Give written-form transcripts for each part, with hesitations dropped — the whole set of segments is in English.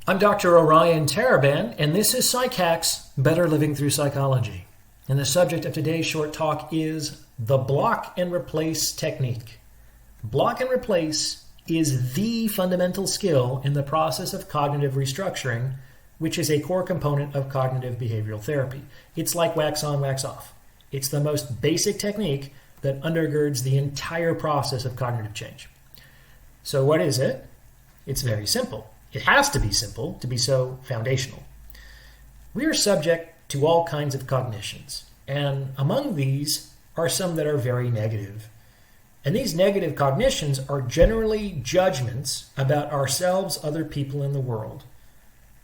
I'm Dr. Orion AI, and this is PsychHacks, Better Living Through Psychology. And the subject of today's short talk is the block and replace technique. Block and replace is the fundamental skill in the process of cognitive restructuring, which is a core component of cognitive behavioral therapy. It's like wax on, wax off. It's the most basic technique that undergirds the entire process of cognitive change. So what is it? It's very simple. It has to be simple to be so foundational. We are subject to all kinds of cognitions, and among these are some that are very negative. And these negative cognitions are generally judgments about ourselves, other people, in the world.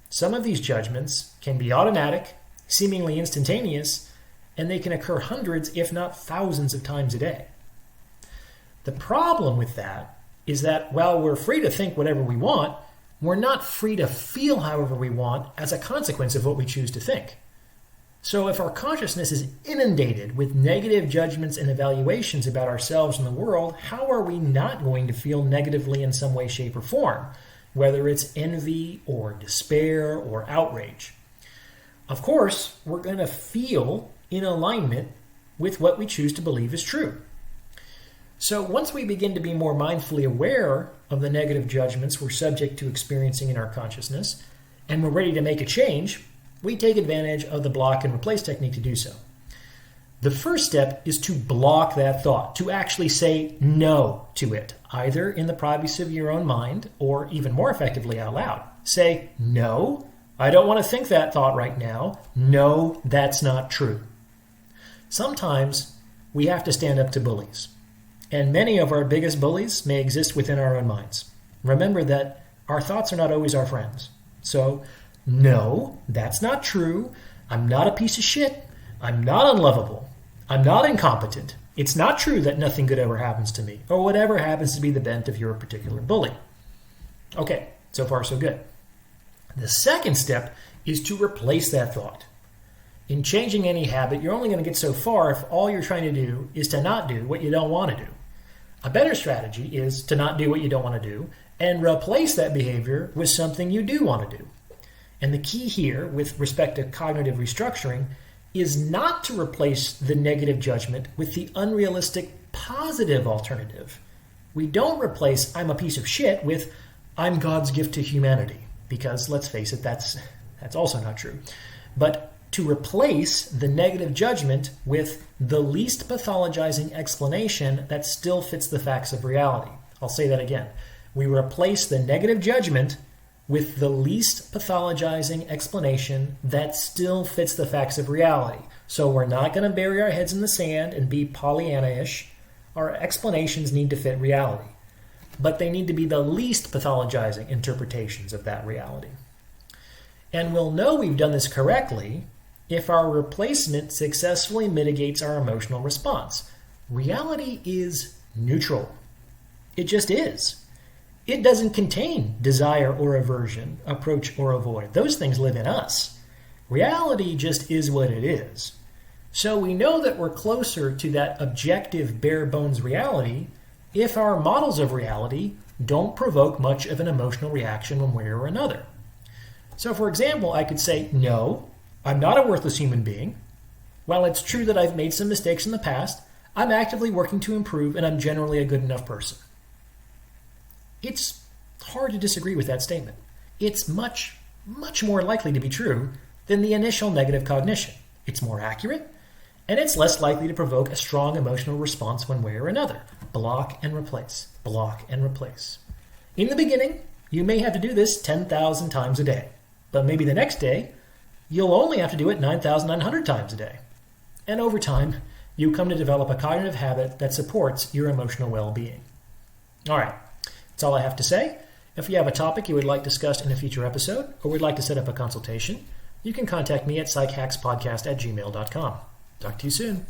Some of these judgments can be automatic, seemingly instantaneous, and they can occur hundreds, if not thousands of times a day. The problem with that is that while we're free to think whatever we want, we're not free to feel however we want as a consequence of what we choose to think. So if our consciousness is inundated with negative judgments and evaluations about ourselves and the world, how are we not going to feel negatively in some way, shape, or form, whether it's envy or despair or outrage? Of course, we're going to feel in alignment with what we choose to believe is true. So once we begin to be more mindfully aware of the negative judgments we're subject to experiencing in our consciousness, and we're ready to make a change, we take advantage of the block and replace technique to do so. The first step is to block that thought, to actually say no to it, either in the privacy of your own mind or even more effectively out loud. Say, no, I don't want to think that thought right now. No, that's not true. Sometimes we have to stand up to bullies. And many of our biggest bullies may exist within our own minds. Remember that our thoughts are not always our friends. So, no, that's not true. I'm not a piece of shit. I'm not unlovable. I'm not incompetent. It's not true that nothing good ever happens to me, or whatever happens to be the bent of your particular bully. Okay, so far so good. The second step is to replace that thought. In changing any habit, you're only going to get so far if all you're trying to do is to not do what you don't want to do. A better strategy is to not do what you don't want to do and replace that behavior with something you do want to do. And the key here with respect to cognitive restructuring is not to replace the negative judgment with the unrealistic positive alternative. We don't replace I'm a piece of shit with I'm God's gift to humanity, because let's face it, that's also not true. But to replace the negative judgment with the least pathologizing explanation that still fits the facts of reality. I'll say that again. We replace the negative judgment with the least pathologizing explanation that still fits the facts of reality. So we're not going to bury our heads in the sand and be Pollyanna-ish. Our explanations need to fit reality. But they need to be the least pathologizing interpretations of that reality. And we'll know we've done this correctly if our replacement successfully mitigates our emotional response. Reality is neutral. It just is. It doesn't contain desire or aversion, approach or avoid. Those things live in us. Reality just is what it is. So we know that we're closer to that objective bare bones reality if our models of reality don't provoke much of an emotional reaction one way or another. So for example, I could say, no, I'm not a worthless human being. While it's true that I've made some mistakes in the past, I'm actively working to improve and I'm generally a good enough person. It's hard to disagree with that statement. It's much, much more likely to be true than the initial negative cognition. It's more accurate, and it's less likely to provoke a strong emotional response one way or another. Block and replace. Block and replace. In the beginning, you may have to do this 10,000 times a day, but maybe the next day, you'll only have to do it 9,900 times a day. And over time, you come to develop a cognitive habit that supports your emotional well-being. All right, that's all I have to say. If you have a topic you would like discussed in a future episode, or would like to set up a consultation, you can contact me at psychackspodcast@gmail.com. Talk to you soon.